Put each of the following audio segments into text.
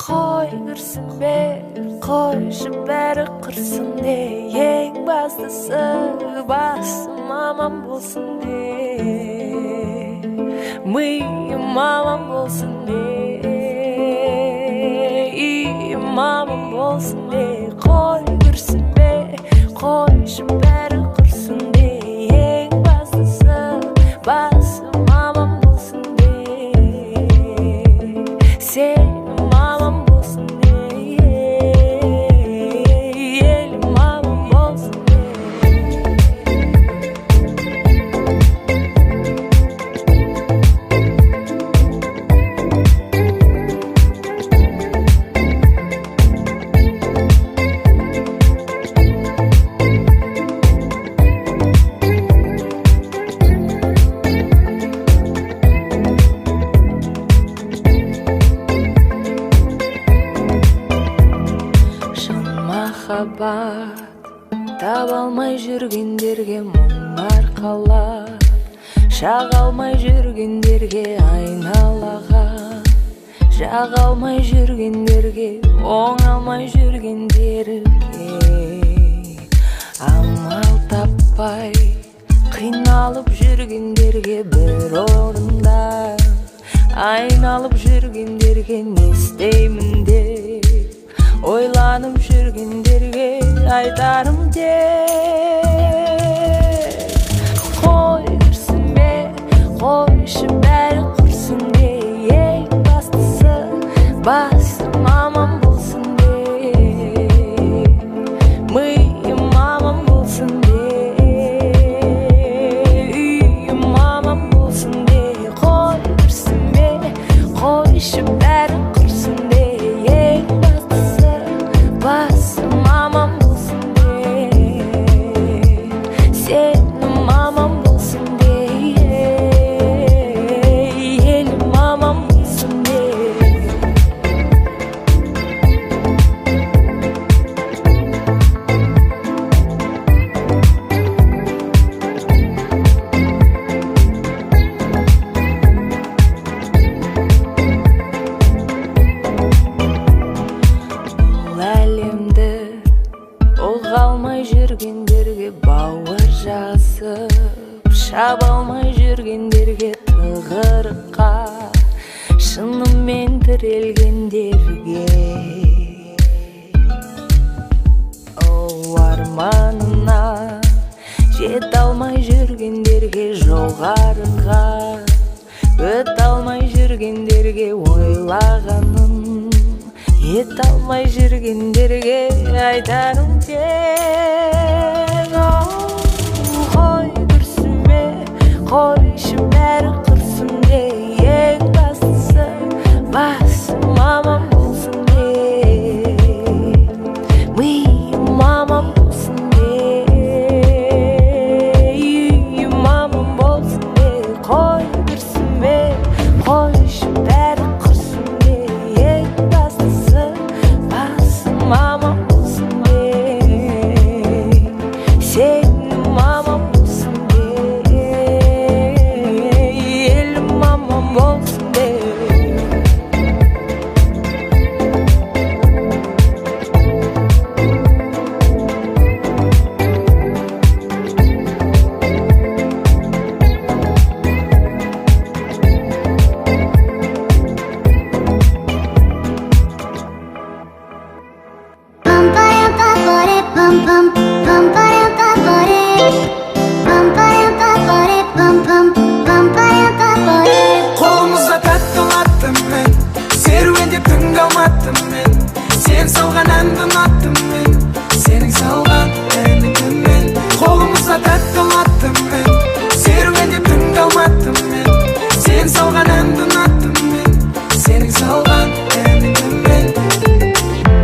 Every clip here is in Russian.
Koy kırsın be, koy şu beri kırsın de. Eng bastısı basım aman bolsun de. Mıyım aman bolsun de. İyiyim aman bolsun de. Koy kırsın be, koy şu beri kırsın de. Eng bastısı basım aman bolsun de. Sen махаббат таба алмай жүргендерге мұңар қалар, шаға алмай жүргендерге айналаға, жаға алмай жүргендерге, оңалмай жүргендерге амал таппай қиналып жүргендерге бір орында айналып жүргендерге не істеймін деп ойланып жүргендерге айтарым тек қой кірсін бе, қойшы бәрі құрсын де. Ең бастысы басым аман болсын де. Миым аман болсын де. Үйім аман болсын де. Қой кірсін бе, қойшы бәрі құрсын де. Ең бастысы басым аман болсын де. Сенім аман болсын де. Елім аман болсын де. Бұл әлемді оға алмай жүргендерге бауыр жасып, шаба алмай жүргендерге тығырыққа, шынымен тірелгендерге, арманына жете алмай жүргендерге, жоғарыға өте алмай жүргендерге, ойлағанын ете алмай жүргендерге айтарым тек қой кірсін бе, қойшы бәрі құрсын де. Ең бастысы басым аман болсын де. Миым аман болсын де. Үйім аман болсын де. Қой кірсін бе, қойшы бәрі құрсын де. Ең бастысы басым аман болсын де. Сенім аман болсын де. Елім аман болсын де. Қолымызда тәтті латтым мен, серуендеп түнгі алматтым мен. Сен салған әнді ұнаттым мен, сенің салған әніңмен. Қолымызда тәтті латтым мен, серуендеп түнгі алматтым мен. Сен салған әнді ұнаттым мен, сенің салған әніңмен.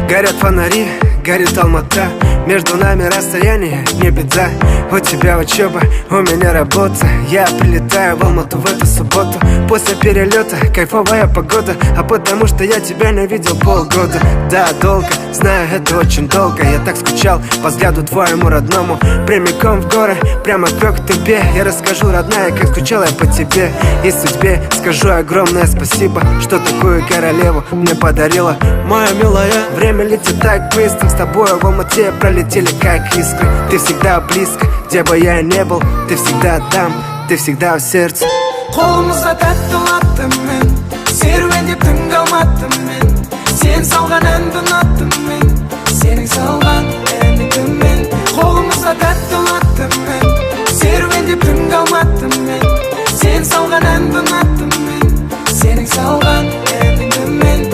Горят фонари, горит Алмата. Между нами расстояние, не беда. У тебя учеба, у меня работа. Я прилетаю в Алмату в эту субботу. После перелета кайфовая погода. А потому что я тебя не видел полгода. Да, долго, знаю, это очень долго. Я так скучал по взгляду твоему родному. Прямиком в горы, прямо к тебе. Я расскажу, родная, как скучал я по тебе и судьбе. Скажу огромное спасибо, что такую королеву мне подарила. Моя милая, время летит так быстро. С тобой в Алмате пролетели как искры. Ты всегда близко, где бы я не был. Ты всегда там, ты всегда в сердце. Қолымызға тәтті ұнаттым мен, серуендеп түн қалматтым мен. Сен салған әнді ұнаттым мен, сенің салған әніңді мен. Қолымызға тәтті ұнаттым мен, серуендеп түн қалматтым мен. Сен салған әнді ұнаттым мен, сенің салған әніңді мен.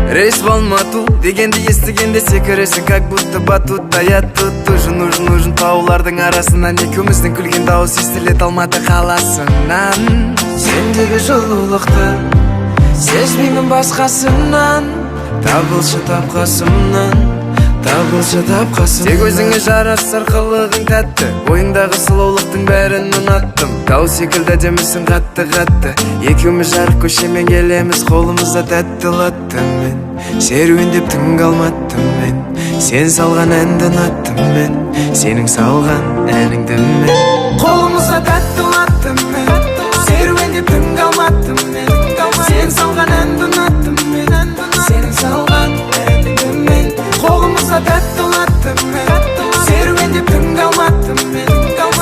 Рейс в Алмату дегенді естігенде секіресің, как будто батутта. Я тут тоже нужен таулардың арасынан. Екеуміздің күлген дауыс естілет Алматы қаласынан. Сендегі жылулықты сезбеймін басқасынан. Табылшы тапқасымнан, табылшы тапқасым. Тек өзіңе жарасар қылығың тәтті, ойыңдағы сұлулықтың бәрін ұнаттым. Тау секілді демісің қатты. Екеуміз жарық көшемен келеміз, қолымызда тәтті латтым мен. Серуендеп түн қалматтым мен, сен салған әнді ұнаттым мен, сенің салған әніңді мен. Қолымызға тәтті ұнаттым мен, серуендеп түн қалматтым мен. Сен салған әнді ұнаттым мен, сенің салған әніңді мен. Қолымызға тәтті ұнаттым мен, серуендеп түн қалматтым мен.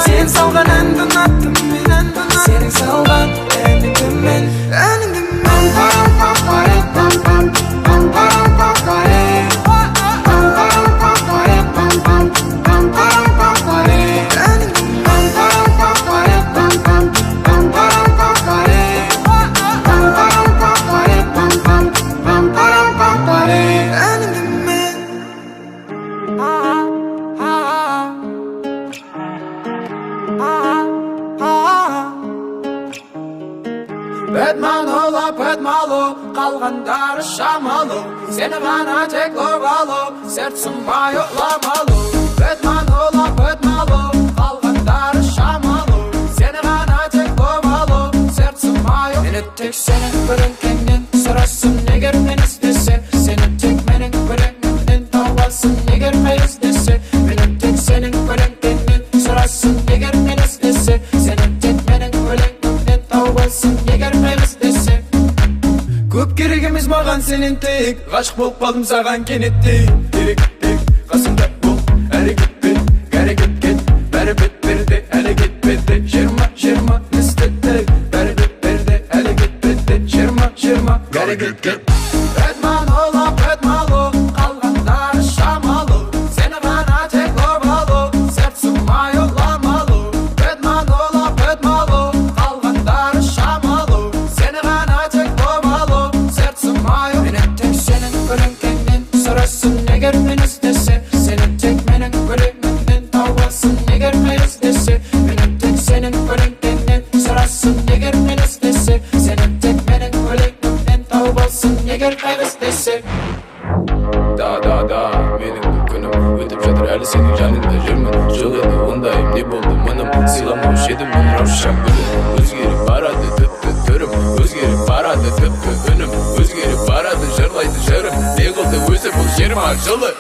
Сен салған әнді ұнаттым мен, сенің салған әніңді мен. Әніңді мен. Бәтмалу, қалғандары шамалу. Сені ғана тек ловалу, сердцем байыламалу. Бәтмалу, қалғандары шамалу. Сені ғана тек ловалу, сердцем байы. Мені тек сенің көлеңкеңнен сұрасың, егер мен іздесе. Сені тек менің көлеңкемнен тауасың, егер мен іздесе. Мені тек сенің көлеңкеңнен сұрасың, егер мен іздесе. Сені тек менің көлеңкемнен тауасың, егер мен іздесе. Көп керек емес маған сенен тек, ғашық болып қалдым саған кенеттей. Керек, қасымда бол, әрекет кет, бәрі бет-берде, әлі кетпеді. Жиырма, істеттік, бәрі бет-берде, әлі кетпеді. Жиырма, әрекет кет. Бәтмалу, қалғандары шамалу. Сені ғана тек ловалу, сердцем байыламалу. Бәтмалу, қалғандары шамалу. Сені ғана тек ловалу, сердцем байы. Мені тек сенің көлеңкеңнен сұрасың, егер мен іздесе. Сені тек менің көлеңкемнен тауасың, егер мен іздесе. Мені тек сенің көлеңкеңнен сұрасың, егер мен іздесе. Сені тек менің көлеңкемнен тауасың, егер мен іздесе. Да, менің бұл күнім өтіп жатыр, әлі сенің жаныңда жүрмін. Жоқ еді ондайым, не болды мұным, сыйламаушы едім мен раушан гүлін. Өзгеріп барады тіпті түрім, өзгеріп барады тіпті үнім. Өзгеріп барады жырлайды жырым, не қылды өзі бұл 20 жылы.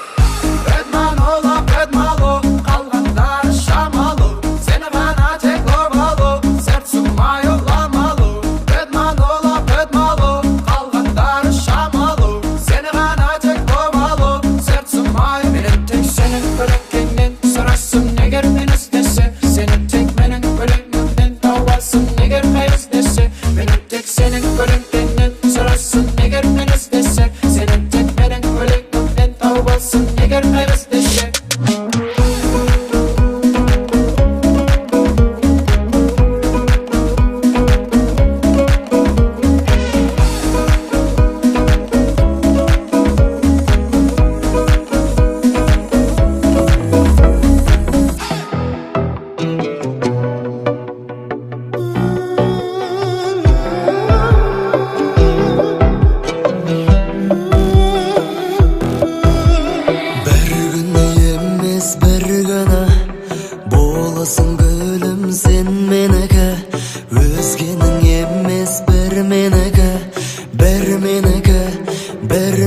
Бәтмалу, қалғандары шамалу. Сені ғана тек ловалу, сердцем байыламалу. Бәтмалу, қалғандары шамалу. Сені ғана тек ловалу, сердцем байы. Мені тек сенің көлеңкеңнен сұрасың, егер мен іздесе. Сені тек менің көлеңкемнен тауасың, егер мен іздесе.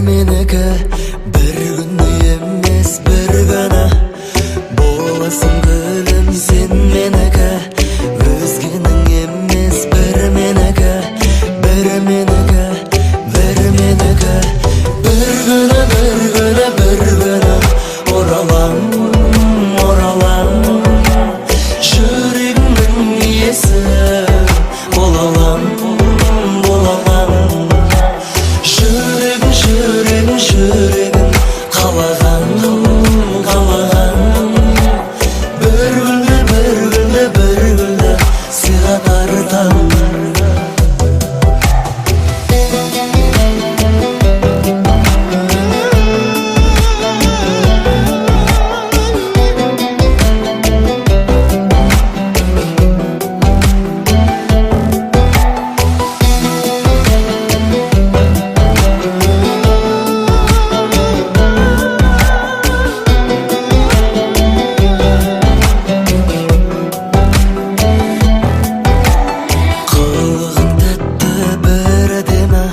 менікі, бір күні емес бір күні боласың гүлім сен менікі, өзгенің емес бір менікі, бір менікі, бір менікі. Бір күні, бір күні, бір күні оралам, оралам, жүрегімнің иесі бола алам, бола алам. Жүрегім, жүрегім, жүрегім қалаған, қалаған. Бір гүлді, бір гүлді, бір гүлді сыйға тартам. Қылығың тәтті бір әдемі,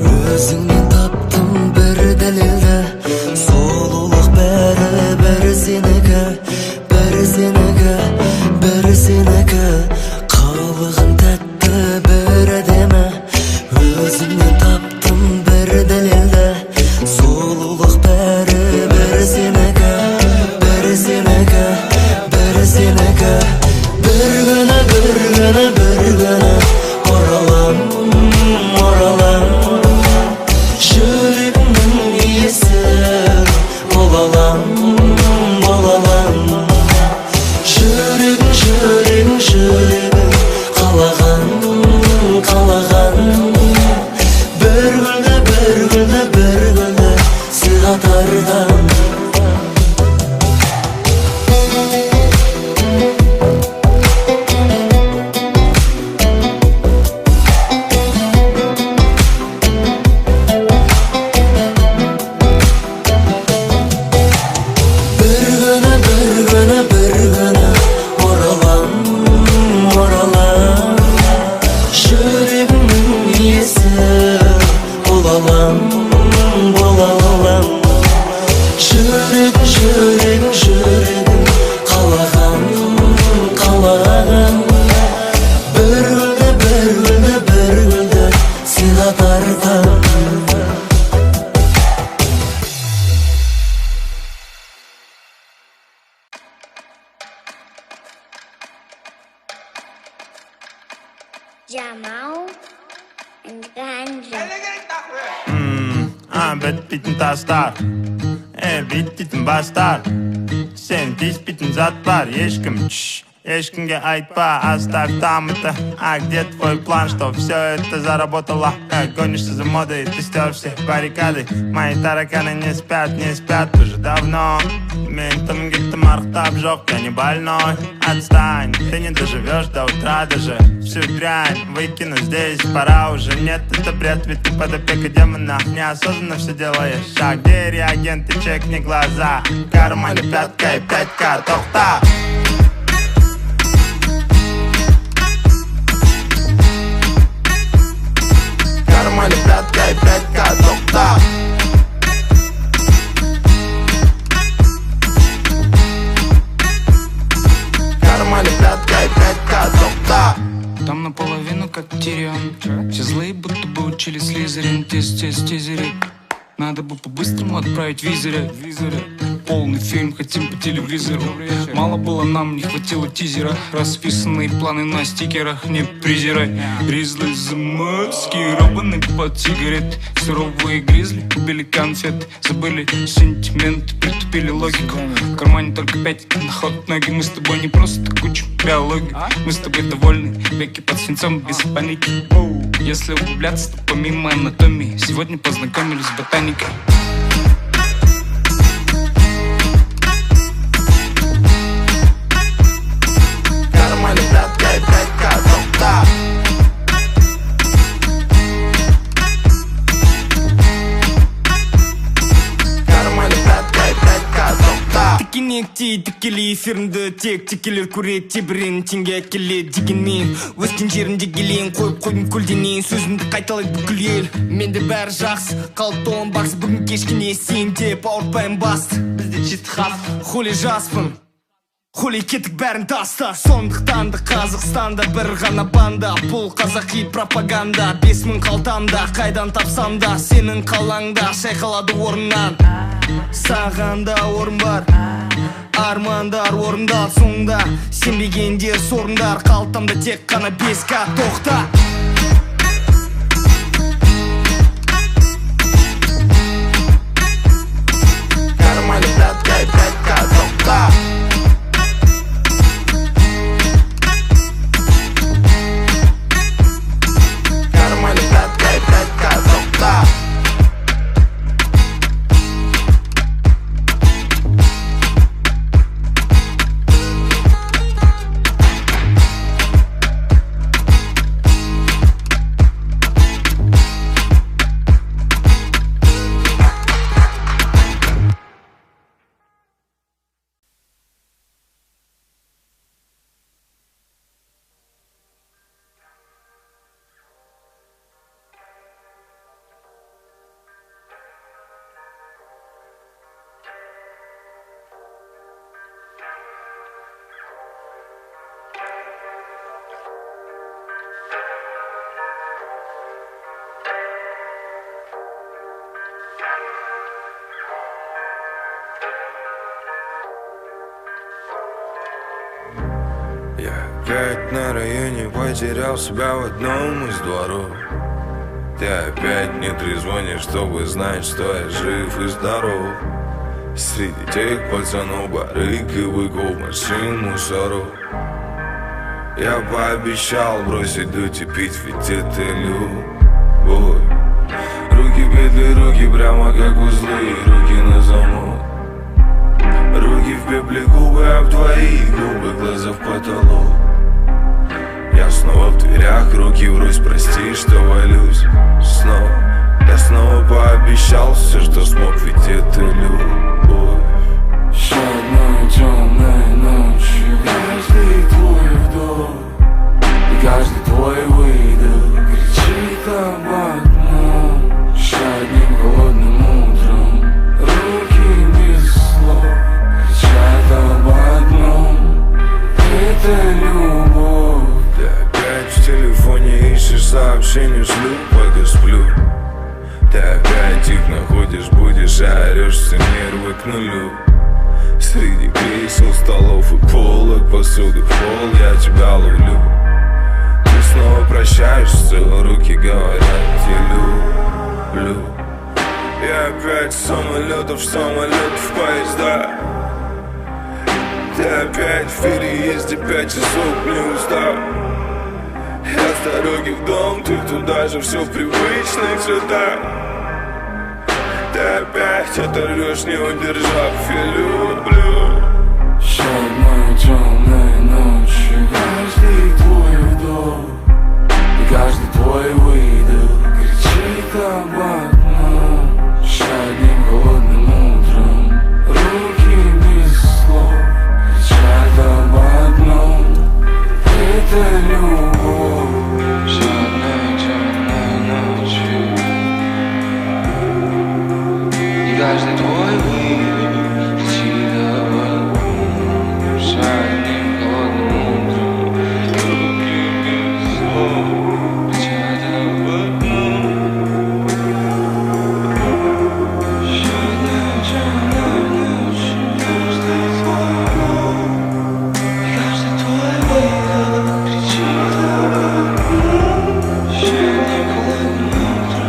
өзіңнен таптым бір дәлелді. Сұлулық бәрі бір сенікі, бір сенікі, бір сенікі. Қылығың тәтті бір әдемі, өзіңнен таптым бір дәлелді. Сұлулық бәрі бір сенікі, бір сенікі, бір сенікі. Бір күні, бір күні, бір күні оралам, оралам, жүрегімнің иесі бола алам, бола алам. Жүрегім, жүрегім, жүрегім қалаған, қалаған. Бір гүлді, бір гүлді, бір гүлді сыйға тартам. Бір күні, бір күні, бір күні оралам, оралам, жүрегімнің иесі бола алам, бола алам. Жүрегім, жүрегім, жүрегім қалаған, қалаған. Бір гүлді, бір гүлді, бір гүлді сыйға тартам. Jamal and Ganja. Бітпейтін тастар, биттейтін бастар. Сен тиіспейтін зат бар, ешкім ешкімге айтпа, оставь там это. А где твой план, что все это заработало? Гонишься за модой, ты стер все баррикады. Мои тараканы не спят уже давно. Ментом гиттім арықтап жоқ, я не больной. Отстань, ты не доживешь до утра даже. Всю дрянь выкину здесь, пора уже. Нет, это бред, ведь ты под опекой демона. Неосознанно все делаешь. А где реагенты, чекни глаза. В кармане пятка и 5К, тохта. В кармане пятка и 5К, тохта. В кармане пятка и 5К, тохта. Там наполовину как Тирион. Все злые будто бы учили Слизерин. Тизеры. Надо бы по-быстрому отправить визоры. Полный фильм хотим по телевизору. Мало было нам, не хватило тизера. Расписанные планы на стикерах, не презирай. Гризли заморские, робаны под сигарет. Суровые гризли убили конфет. Забыли сентимент, притупили логику. В кармане только 5 на ход ноги. Мы с тобой не просто куча биологии. Мы с тобой довольны, веки под свинцом без паники. Если углубляться, то помимо анатомии сегодня познакомились с ботаникой. В кармане пятка и 5К, тохта. В кармане пятка и 5К, тохта. Такие не Көйнектей тікелей эфирімді тек текелер көреді тебірен теңге әкеледі дегенмен өскен жерімде келейін қойып қойдым көлденең сөзімді қайталайды бүкіл ел менде бәрі жақсы қалыпты он бақсы бүгін кешкене сен деп ауыртпаймын басты бізде жеті хат хули жаспын хули кеттік бәрін таста сондықтан да Қазақстанда бір ғана банда бұл қазақи пропаганда 5000 қалтамда қайдан тапсам да сенің қалаңда шайқалады орыннан саған да орын бар армандар орындал соңында сенбегендер сорыңдар қалтамда тек қана 5К тоқта Кармане братка и 5К тоқта Кармане братка и 5К тоқта Я опять на районе потерял себя в одном из дворов. Ты опять не трезвонишь, чтобы знать, что я жив и здоров. Среди тех пацанов барыг и быков машин мусоров. Я пообещал бросить дуть и пить, ведь это любовь. Руки петли, руки прямо как узлы, руки на замок. Руки в пепле, губы об твои губы, глаза в потолок. Я снова в дверях, руки врозь, прости, что валюсь снова. Я снова пообещал все, что смог, ведь это любовь. Еще одной темной ночью каждый твой вдох и каждый твой выдох кричит об одном. Еще одним холодным утром руки без слов кричат об одном. Это любовь. Ты опять в телефоне ищешь сообщения, шлю, пока сплю. Ты опять их находишь, будешь, орешь, все нервы к нулю. Среди кресел, столов и полок, посуды в пол я тебя ловлю. Ты снова прощаешься, руки говорят, я люблю. Я опять с самолетов в поезда. Ты опять в переезде 5 часов не устал. Я с дороги в дом, ты туда же, все в привычных цветах. Ты опять оторвешь, не удержав, я люблю. Еще одной темной ночью каждый твой вдох и каждый твой выдох кричит об одном. Еще одним холодным утром руки без слов кричат об одном. Это любовь. Еще одной темной ночью и каждый твой выдох кричит об одном. Еще одним холодным утром руки без слов кричат об одном. Еще одной темной ночью каждый твой вдох и каждый твой выдох кричит об одном. Еще одним холодным утром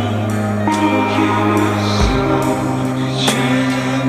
руки без слов кричат об одном.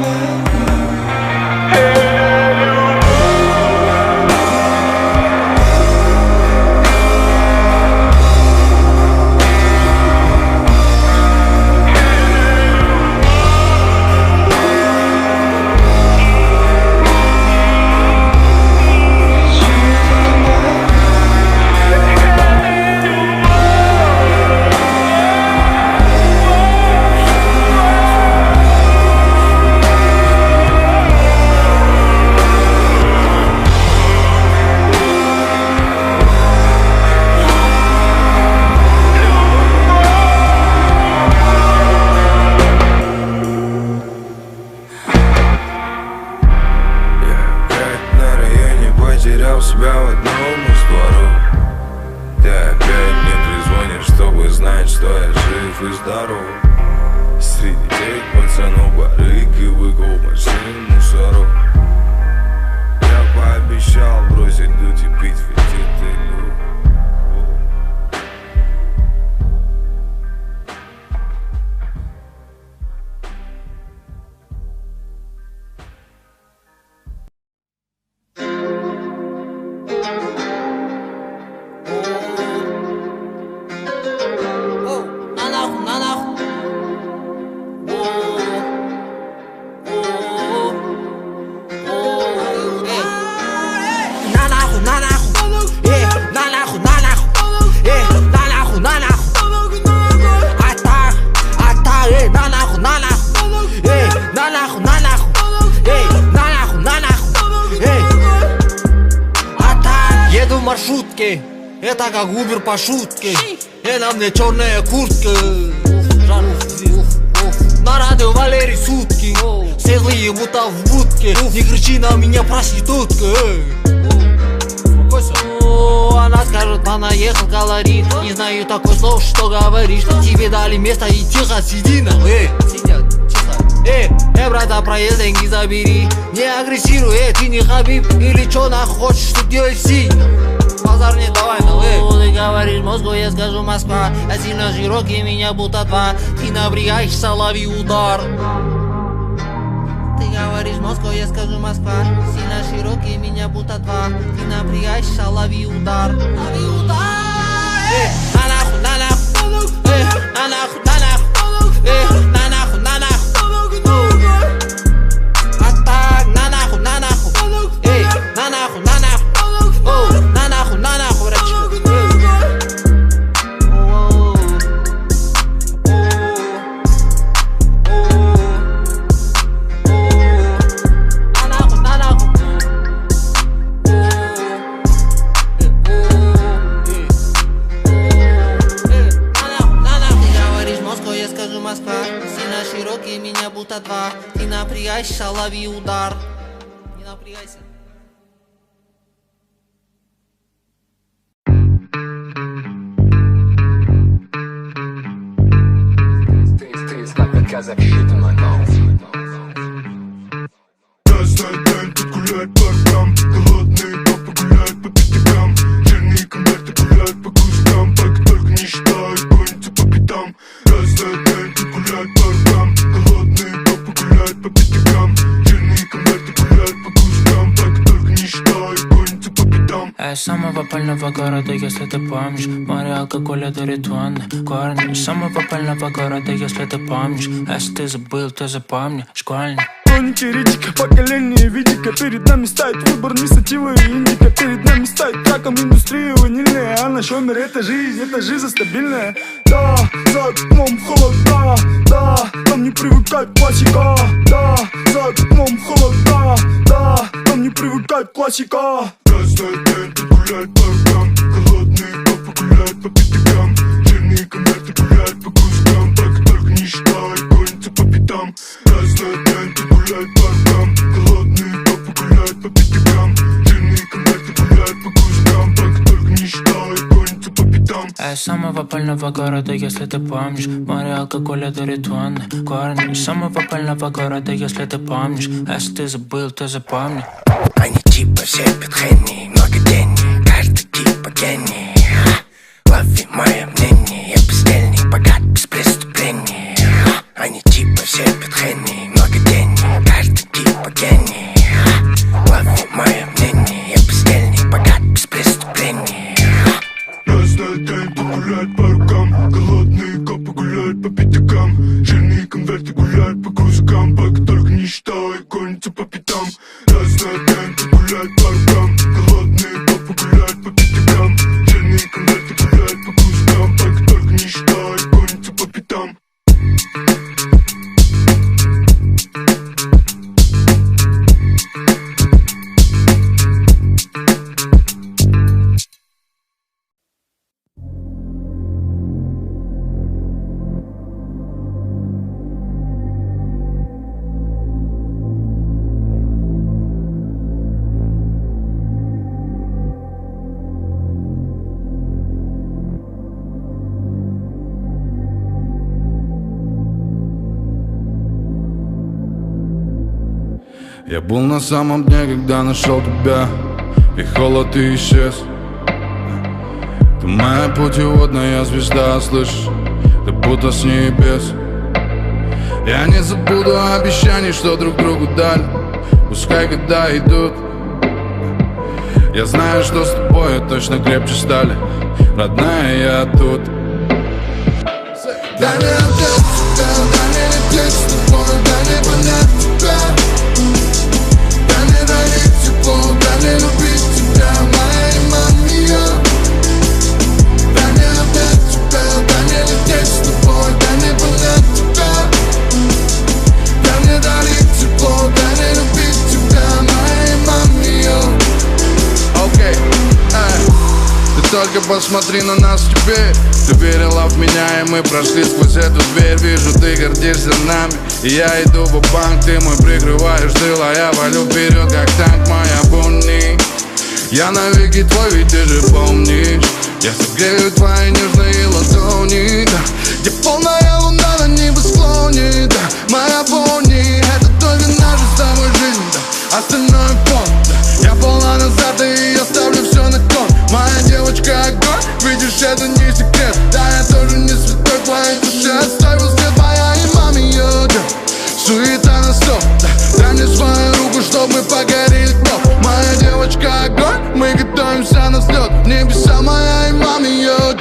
Среди тех пацанов барыг и выкол машин мусоров. Я пообещал бросить дуть и пить фетителю. Еду в маршрутке, это как Убер по шутке. И на мне черная куртка. На радио Валерий сутки. Все злые будто в будке. Не кричи на меня, проститутка. Она скажет, понаехал колорит. Не знаю такое слово, что говоришь. Тебе дали место и тихо сиди на. Сидят, тихо. Брата, проезд деньги забери. Не агрессируй, ты не Хабиб. Или чё нахуй хочешь, что UFC? Базар не давай, ты говоришь Москва, я скажу Москва. Я сильно широкий, меня будто два. Ты напрягаешься, лови удар. Ты говоришь Москва, я скажу Москва. Сильно широкий, меня будто два. Ты напрягаешься, лови удар. Лови удар. На нахуй, на нахуй. На нахуй, на нахуй. На нахуй, на нахуй. А так, на нахуй, на нахуй. На нахуй, на нахуй. На нахуй, на нахуй, братчик. Москва, сильно широкий, меня будто два. Ты напрягайся, лови удар. Не напрягайся. Каждый день тут гуляет по рукам. Голодный папа гуляет по пятикам. Жирные конверты гуляют по кружкам. Так только не считай, гонится по пятам. Каждый день тут гуляет по рукам. Голодный папа гуляет по пятикам. Жирные конверты гуляют по кружкам. Так только не считай, гонится по пятам. Я из самого пального города, если ты помнишь. Море алкоголя дарит ванны, корни. Из самого пального города, если ты помнишь. Если ты забыл, то запомни, школьник. Хроники речика, поколение видика. Перед нами стоит выбор несатива и индика. Перед нами стоит траком индустрия ванильная. А наш умер это жизнь стабильная. Да, за окном холода, да, нам не привыкать классика. Да, за окном холода, да, нам не привыкать классика. Каждый день тут гуляет по рукам. Голодный папа гуляет по пятикам. Жирные конверты гуляют по кружкам. Так только не считай, гонится по пятам. Каждый день тут гуляет по рукам. Голодный папа гуляет по пятикам. Жирные конверты гуляют по кружкам. Так только не считай, гонится по пятам. Я из самого пального города, если ты помнишь. Море алкоголя дарит ванны, корни. Из самого пального города, если ты помнишь. Если ты забыл, то запомни. Они типа все петхени, много денег, каждый типа гений. Лови мое мнение, я бездельник, богат без преступлений. Они типа все петхени, много денег, каждый типа гений. Лови мое мнение, я бездельник, богат без преступлений. Каждый день тут гуляет по рукам. Голодные копы гуляют по пятакам. Жирные конверты гуляют по кружкам. Пока только не считай, гонится по пятам. Каждый день тут гуляет по рукам. Голодные копы гуляют по пятакам. Жирные конверты гуляют по кружкам. Пока только не считай, гонится по пятам. Я был на самом дне, когда нашел тебя, и холод и исчез. Ты моя путеводная звезда, слышишь, ты будто с небес. Я не забуду обещаний, что друг другу дали, пускай года идут. Я знаю, что с тобой точно крепче стали, родная, я тут. Дай мне опять тебя, дай мне лететь с тобой, дай мне понять тебя. Дай мне дарить тепло, дай мне любить тебя, моя имамия. Дай мне опять тебя, дай мне лететь с тобой, дай мне понять тебя. Дай мне дарить тепло, дай мне любить тебя, моя имамия. Окей, ты только посмотри на нас теперь. Ты верила в меня, и мы прошли сквозь эту дверь. Вижу, ты гордишься нами, и я иду в банк. Ты мой прикрываешь тыл, а я валю вперед, как танк, моя Бонни. Я навеки твой, ведь ты же помнишь. Я согрею твои нежные ладони, да. Где полная луна на небосклоне, да. Моя Бонни, это только наша с тобой жизнь, да. Остальное фон, да. Я полна назад, и я ставлю все на кон. Моя девочка огонь, видишь, это не секрет. Да, я тоже не святой, твоей душе оставил след, моя имамия, да. Суета на стоп, да. Дай мне свою руку, чтоб мы погорели вновь. Моя девочка огонь, мы готовимся на взлет. В небеса, моя имамия.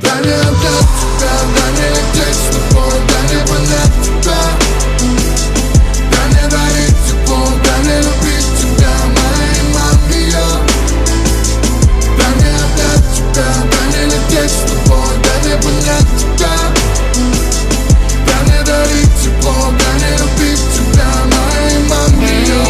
Дай мне опять тебя, дай мне лететь с тобой, дай мне понять тебя. Дай мне дарить тепло, дай мне любить тебя, моя имамия. Дай мне опять тебя, дай мне лететь с тобой, дай мне понять тебя. Дай мне дарить тепло, дай мне любить тебя, моя имамия.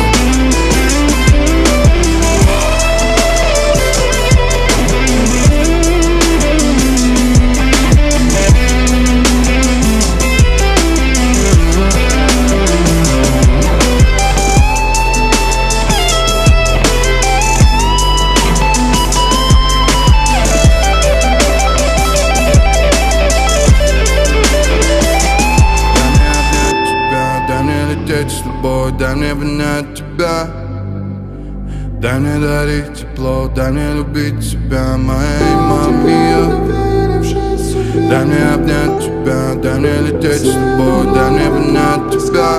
Дай мне понять тебя, дай мне дарить тепло, дай мне любить тебя, моя имамия. Дай мне обнять тебя, дай мне лететь с тобой, дай мне понять тебя.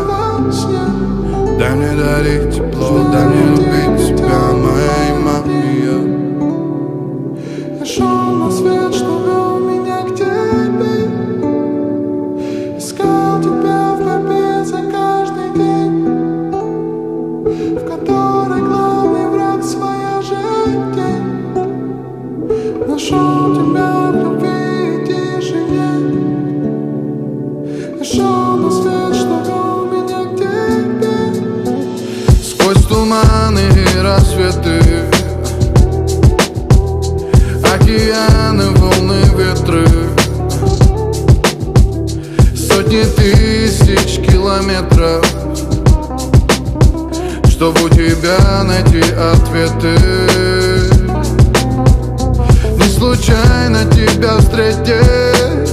Дай мне дарить тепло, дай мне любить тебя, моя имамия. Я шел на свет, что вел меня к тебе. Искал тебя в борьбе за каждый день, в которой главный враг своя жизнь. Нашел тебя в любви и тишине. Я шел на свет, что вел меня к тебе. Сквозь туманы и рассветы, океаны, волны, ветры, сотни тысяч километров, чтобы у тебя найти ответы. Не случайно тебя встретить,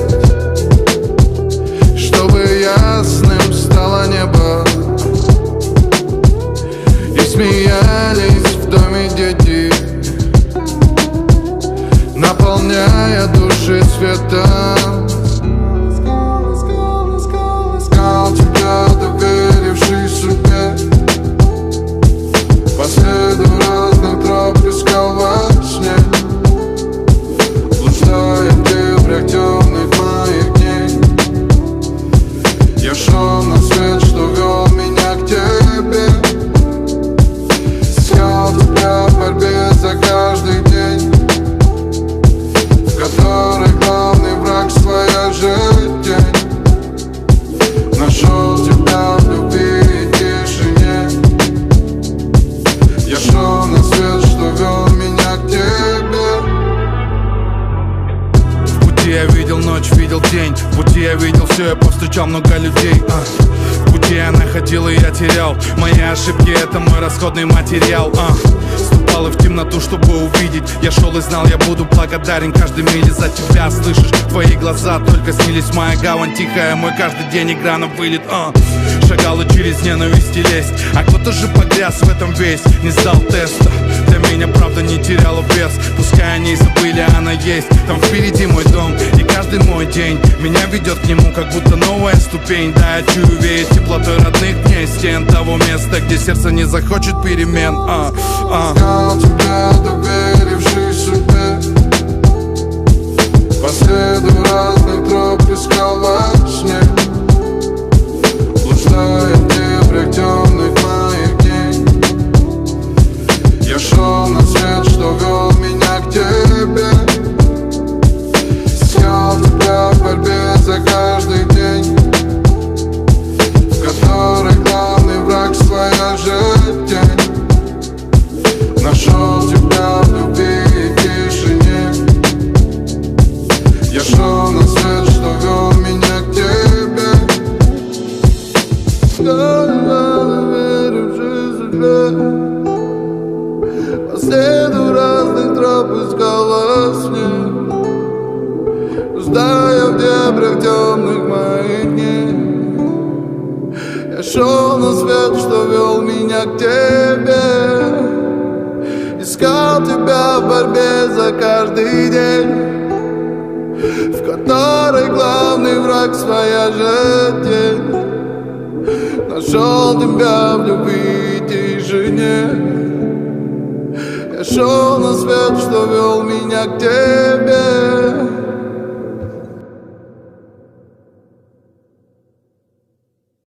чтобы ясным стало небо, и смеялись в доме дети, наполняя души светом. Искал тебя, доверивший судьбе, по следу разных троп искал во сне, блуждая в дебрях темных моих дней. Я шел на свет, что вел меня к тебе. Искал тебя в борьбе за каждый день, в которой главный враг своя жизнь. Нашел тебя в любви и тишине. Я шел на свет, что вел меня к тебе. В пути я видел ночь, видел день. В пути я видел все, я повстречал много людей. В пути я находил и я терял. Мои ошибки — это мой расходный материал. С тобой упал и в темноту, чтобы увидеть. Я шел и знал, я буду благодарен каждой миле за тебя. Слышишь, твои глаза только снились, моя гавань тихая, мой каждый день игра на вылет. Шагала через ненависть и лесть, а кто-то же погряз в этом весь. Не сдал теста, для меня правда не теряла вес. Пускай они забыли, она есть. Там впереди мой дом, и каждый мой день меня ведет к нему, как будто новая ступень. Да, я чую веет теплотой родных мне стен, того места, где сердце не захочет перемен. Искал тебя, доверившись судьбе, по следу разных троп искал во сне, блуждая в дебрях темных моих дней. Я шел на свет, что вел меня к тебе. Искал тебя в борьбе за каждый день, в которой главный враг своя же тень. Нашел тебя в любви и тишине. Я шел на свет, что вел меня к тебе. Доверившись судьбе, по следу разных троп искал во сне, блуждая в дебрях темных моих дней. Я шел на свет, что вел меня к тебе. Искал тебя в борьбе за каждый день, в которой главный враг своя же тень. Нашел тебя в любви и тишине. Я шел на свет, что вел меня к тебе.